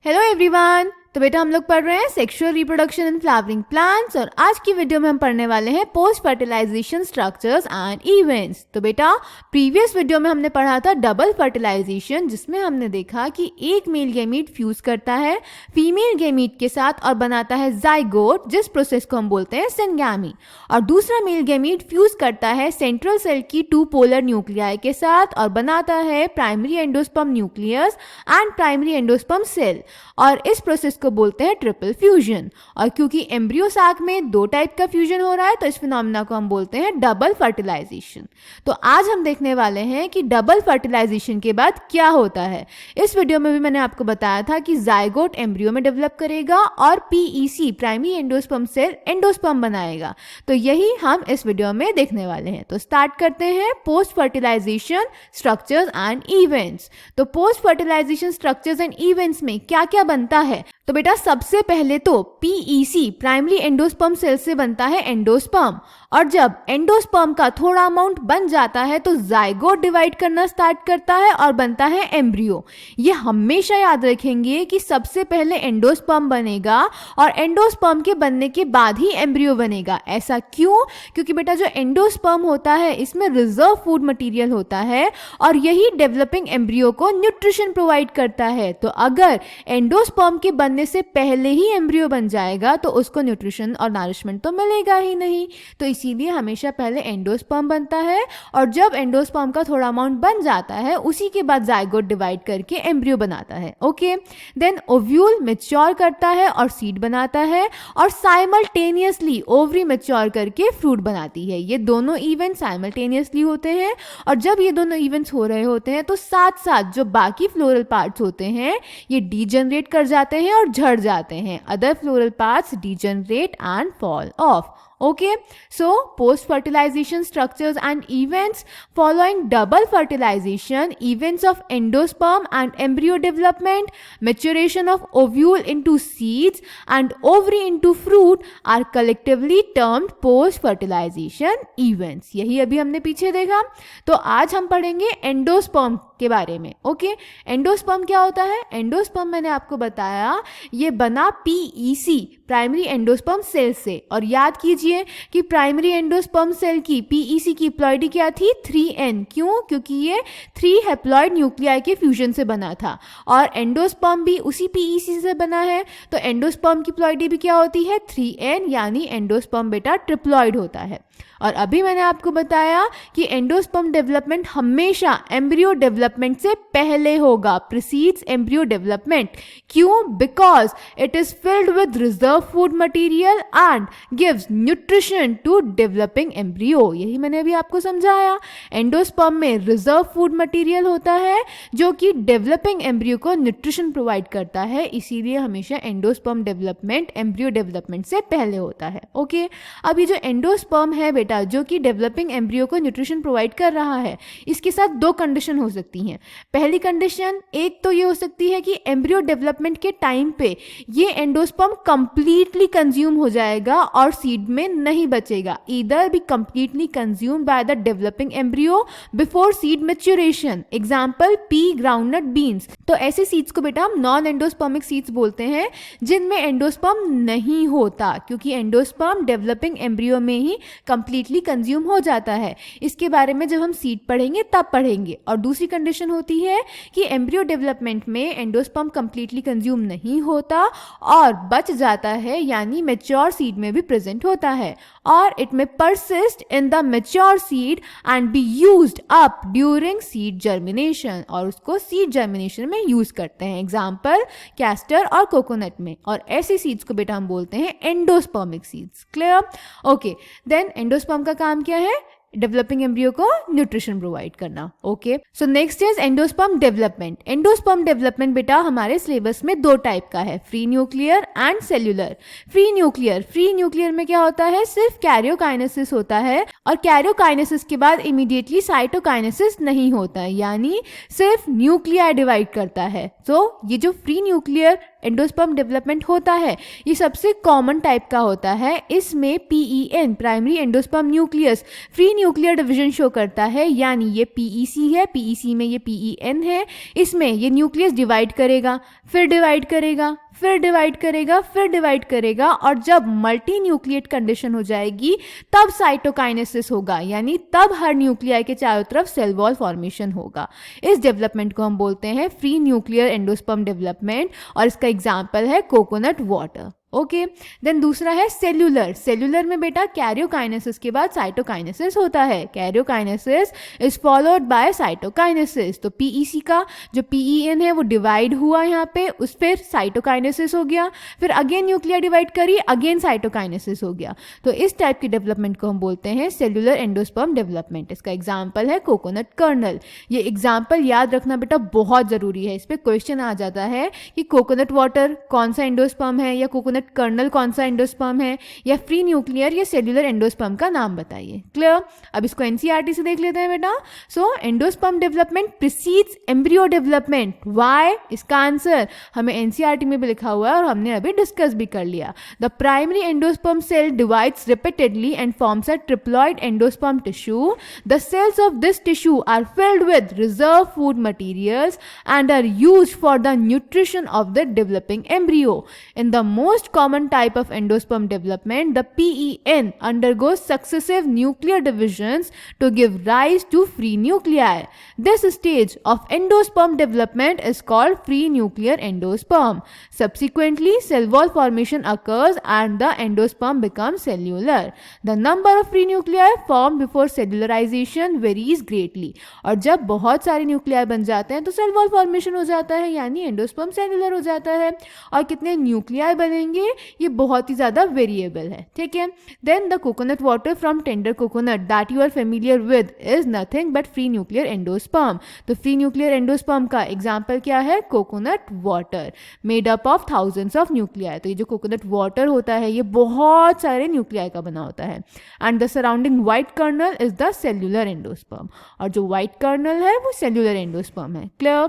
Hello everyone. तो बेटा हम लोग पढ़ रहे हैं sexual reproduction in flowering plants और आज की वीडियो में हम पढ़ने वाले हैं post fertilisation structures and events. तो बेटा प्रीवियस वीडियो में हमने पढ़ा था डबल फर्टिलाइजेशन, जिसमें हमने देखा कि एक मेल गैमीट फ्यूज करता है फीमेल गैमीट के साथ और बनाता है जाइगोट, जिस प्रोसेस को हम बोलते हैं सिनगैमी, और दूसरा मेल गैमीट फ्यूज करता है सेंट्रल सेल की टू पोलर न्यूक्लियाई के साथ और बनाता है primary endosperm nucleus and primary endosperm cell, और इस प्रोसेस को बोलते हैं ट्रिपल फ्यूजन। और क्योंकि एम्ब्रियो साक में दो टाइप का फ्यूजन हो रहा है तो इस फिनोमेना को हम बोलते हैं डबल फर्टिलाइजेशन। तो आज हम देखने वाले हैं कि डबल फर्टिलाइजेशन के बाद क्या होता है। इस वीडियो में भी मैंने आपको बताया था कि जाइगोट एम्ब्रियो में डेवलप करेगा और PEC primary endosperm cell endosperm बनाएगा। तो यही हम इस वीडियो में देखने वाले हैं। तो स्टार्ट करते हैं post fertilisation structures and events. तो post fertilisation structures and events में क्या क्या बनता है। तो बेटा सबसे पहले तो पीईसी प्राइमरी एंडोस्पर्म सेल से बनता है एंडोस्पर्म, और जब एंडोस्पर्म का थोड़ा अमाउंट बन जाता है तो जाइगोट डिवाइड करना स्टार्ट करता है और बनता है एम्ब्रियो। ये हमेशा याद रखेंगे कि सबसे पहले एंडोस्पर्म बनेगा और एंडोस्पर्म के बनने के बाद ही एम्ब्रियो बनेगा। ऐसा क्यों? क्योंकि बेटा जो एंडोस्पर्म होता है इसमें रिजर्व फूड मटेरियल होता है और यही डेवलपिंग एम्ब्रियो को न्यूट्रिशन प्रोवाइड करता है। तो अगर एंडोस्पर्म के बनने से पहले ही एम्ब्रियो बन जाएगा तो उसको न्यूट्रिशन और नरिशमेंट तो मिलेगा ही नहीं। तो इसीलिए हमेशा पहले एंडोस्पर्म बनता है और जब एंडोस्पर्म का थोड़ा अमाउंट बन जाता है उसी के बाद जाइगोट डिवाइड करके एम्ब्रियो बनाता है। ओके, देन ओव्यूल मैच्योर करता है और सीड बनाता है और साइमल्टेनियसली ओवरी मैच्योर करके फ्रूट बनाती है। ये दोनों इवेंट साइमल्टेनियसली होते हैं और जब ये दोनों इवेंट्स हो रहे होते हैं तो साथ साथ जो बाकी फ्लोरल पार्ट्स होते हैं ये डीजनरेट कर जाते हैं और झड़ जाते हैं। Other floral parts degenerate and fall of. Okay, so post-fertilization structures and events following double fertilization, events of endosperm and embryo development, maturation of ovule into seeds and ovary into fruit are collectively termed post-fertilization events. यही अभी हमने पीछे देखा। तो आज हम पढ़ेंगे endosperm के बारे में। ओके, एंडोस्पर्म क्या होता है? एंडोस्पर्म मैंने आपको बताया ये बना पीईसी प्राइमरी एंडोस्पर्म सेल से, और याद कीजिए कि प्राइमरी एंडोस्पर्म सेल की पीईसी की प्लॉइडी क्या थी? 3n। क्यों? क्योंकि ये 3 हैप्लॉइड न्यूक्लियाई के फ्यूजन से बना था और एंडोस्पर्म भी उसी पीईसी से बना है। तो एंडोस्पर्म की प्लॉइडी भी क्या होती है? 3n, यानी एंडोस्पर्म बेटा ट्रिप्लॉइड होता है। और अभी मैंने आपको बताया कि एंडोस्पर्म डेवलपमेंट हमेशा एम्ब्रियो डेवलपमेंट से पहले होगा, प्रीसीड्स एम्ब्रियो डेवलपमेंट। क्यों? Because it is filled with reserve food material and gives nutrition to developing embryo. यही मैंने अभी आपको समझाया। एंडोस्पर्म में रिजर्व फूड मटेरियल होता है जो कि डेवलपिंग एम्ब्रियो को न्यूट्रिशन प्रोवाइड करता है, इसीलिए हमेशा एंडोस्पर्म डेवलपमेंट एम्ब्रियो डेवलपमेंट से पहले होता है। ओके, अब ये जो एंडोस्पर्म है बेटा जो कि डेवलपिंग एम्ब्रियो को न्यूट्रिशन प्रोवाइड कर रहा है, इसके साथ दो कंडीशन हो सकती हैं। पहली कंडीशन एक तो ये हो सकती है कि एम्ब्रियो डेवलपमेंट के टाइम पे ये एंडोस्पर्म कंप्लीटली कंज्यूम हो जाएगा और सीड में नहीं बचेगा। Either be completely consumed by the developing embryo before seed maturation, example P groundnut beans. तो ऐसे सीड्स को बेटा हम नॉन एंडोस्पर्मिक सीड्स बोलते हैं जिनमें एंडोस्पर्म नहीं होता, क्योंकि एंडोस्पर्म डेवलपिंग एम्ब्रियो में ही कंप्लीटली कंज्यूम हो जाता है। इसके बारे में जब हम सीड पढ़ेंगे तब पढ़ेंगे। और दूसरी कंडीशन होती है कि एम्ब्रियो डेवलपमेंट में एंडोस्पर्म कंप्लीटली कंज्यूम नहीं होता और बच जाता है, यानी मैच्योर सीड में भी प्रेजेंट होता है, और it may persist in the mature seed and be used up during seed germination, और उसको सीड जर्मिनेशन में यूज करते हैं, एग्जाम्पल कैस्टर और कोकोनट में। और ऐसे सीड्स को बेटा हम बोलते हैं endospermic seeds. Clear? Okay, then endosperm का काम क्या है? डेवलपिंग एम्ब्रियो को न्यूट्रिशन प्रोवाइड करना। Okay, so next is endosperm development. Endosperm development बेटा हमारे सिलेबस में दो टाइप का है, free nuclear and cellular. Free nuclear में क्या होता है? सिर्फ कैरियोकाइनेसिस होता है और कैरियोकाइनेसिस के बाद इमीडिएटली साइटोकाइनेसिस नहीं होता है, यानी सिर्फ न्यूक्लियाई डिवाइड करता है। तो ये जो फ्री न्यूक्लियर एंडोस्पर्म डेवलपमेंट होता है ये सबसे कॉमन टाइप का होता है। इसमें PEN primary endosperm nucleus free nuclear division show करता है, यानी ये PEC है, PEC में ये PEN है, इसमें ये न्यूक्लियस डिवाइड करेगा, फिर डिवाइड करेगा, फिर डिवाइड करेगा, फिर डिवाइड करेगा, और जब मल्टी न्यूक्लिएट कंडीशन हो जाएगी तब साइटोकाइनेसिस होगा, यानी तब हर न्यूक्लियाई के चारों तरफ सेल वॉल फॉर्मेशन होगा। इस डेवलपमेंट को हम बोलते हैं फ्री न्यूक्लियर एंडोस्पर्म डेवलपमेंट, और इसका एग्जाम्पल है कोकोनट वाटर। ओके, देन दूसरा है सेल्यूलर। सेल्यूलर में बेटा कैरियोकाइनेसिस के बाद साइटोकाइनेसिस होता है। Karyokinesis is followed by cytokinesis. तो PEC का जो PEN है वो डिवाइड हुआ यहाँ पे, उस फिर साइटोकाइनेसिस हो गया, फिर अगेन न्यूक्लिया डिवाइड करी, अगेन साइटोकाइनेसिस हो गया। तो इस टाइप की डेवलपमेंट को हम बोलते हैं सेल्यूलर एंडोस्पर्म डेवलपमेंट। इसका एग्जाम्पल है कोकोनट कर्नल। ये एग्जाम्पल याद रखना बेटा बहुत जरूरी है, इस पर क्वेश्चन आ जाता है कि कोकोनट वाटर कौन सा एंडोस्पर्म है, या कोकोनट कर्नल कौन सा एंडोस्पर्म है, या फ्री न्यूक्लियर या सेल्यूलर एंडोस्पर्म का नाम बताइए। क्लियर? अब इसको NCERT से देख लेते हैं बेटा। So endosperm development precedes embryo development. Why? इसका आंसर हमें NCERT में भी लिखा हुआ है और हमने अभी डिस्कस भी कर लिया। The primary endosperm cell divides repeatedly and forms a triploid endosperm tissue. The cells of this tissue are filled with reserve food materials and are used for the nutrition of the developing embryo. In the most common type of endosperm development, the PEN undergoes successive nuclear divisions to give rise to free nuclei. This stage of endosperm development is called free nuclear endosperm. Subsequently, cell wall formation occurs and the endosperm becomes cellular. The number of free nuclei formed before cellularization varies greatly. और जब बहुत सारे nuclei बन जाते हैं तो cell wall formation हो जाता है, यानी एंडोस्पर्म सेलुलर हो जाता है। और कितने न्यूक्लियाई बनेंगे ये बहुत ही ज़्यादा वेरिएबल है, ठीक है। Then the coconut water from tender coconut that you are familiar with is nothing but free nuclear endosperm. तो फ्री न्यूक्लियर एंडोस्पर्म का एग्जाम्पल क्या है? Coconut water made up of thousands of nuclei. तो ये जो कोकोनट वाटर होता है ये बहुत सारे न्यूक्लियाई का बना होता है। And the surrounding white kernel is the cellular endosperm, और जो व्हाइट कर्नल है वो सेल्यूलर एंडोस्पर्म है। क्लियर?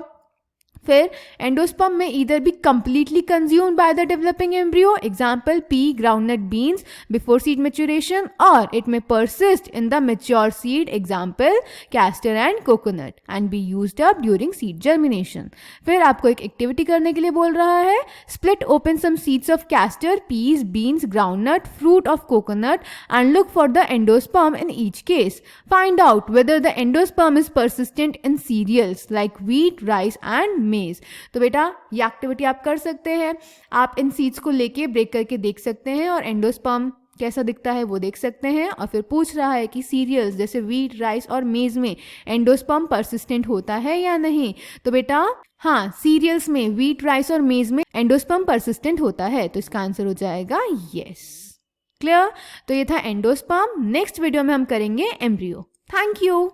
फिर एंडोस्पर्म में either be completely consumed by the developing embryo, example pea groundnut beans before seed maturation, और it may persist in the mature seed, example castor and coconut, and be used up during seed germination. फिर आपको एक activity करने के लिए बोल रहा है, split open some seeds of castor, peas, beans, groundnut, fruit of coconut and look for the endosperm in each case. Find out whether the endosperm is persistent in cereals like wheat, rice and maize. तो बेटा ये activity आप कर सकते हैं, आप इन seeds को लेके ब्रेक करके देख सकते हैं और एंडोस्पर्म कैसा दिखता है वो देख सकते हैं। और फिर पूछ रहा है कि सीरियल्स जैसे व्हीट, राइस और मेज में एंडोस्पर्म परसिस्टेंट होता है या नहीं। तो बेटा हाँ, सीरियल्स में, व्हीट, राइस और मेज में एंडोस्पर्म परसिस्टेंट होता है, तो इसका आंसर हो जाएगा यस। क्लियर? तो ये था एंडोस्पर्म। नेक्स्ट वीडियो में हम करेंगे एम्ब्रियो। Thank you.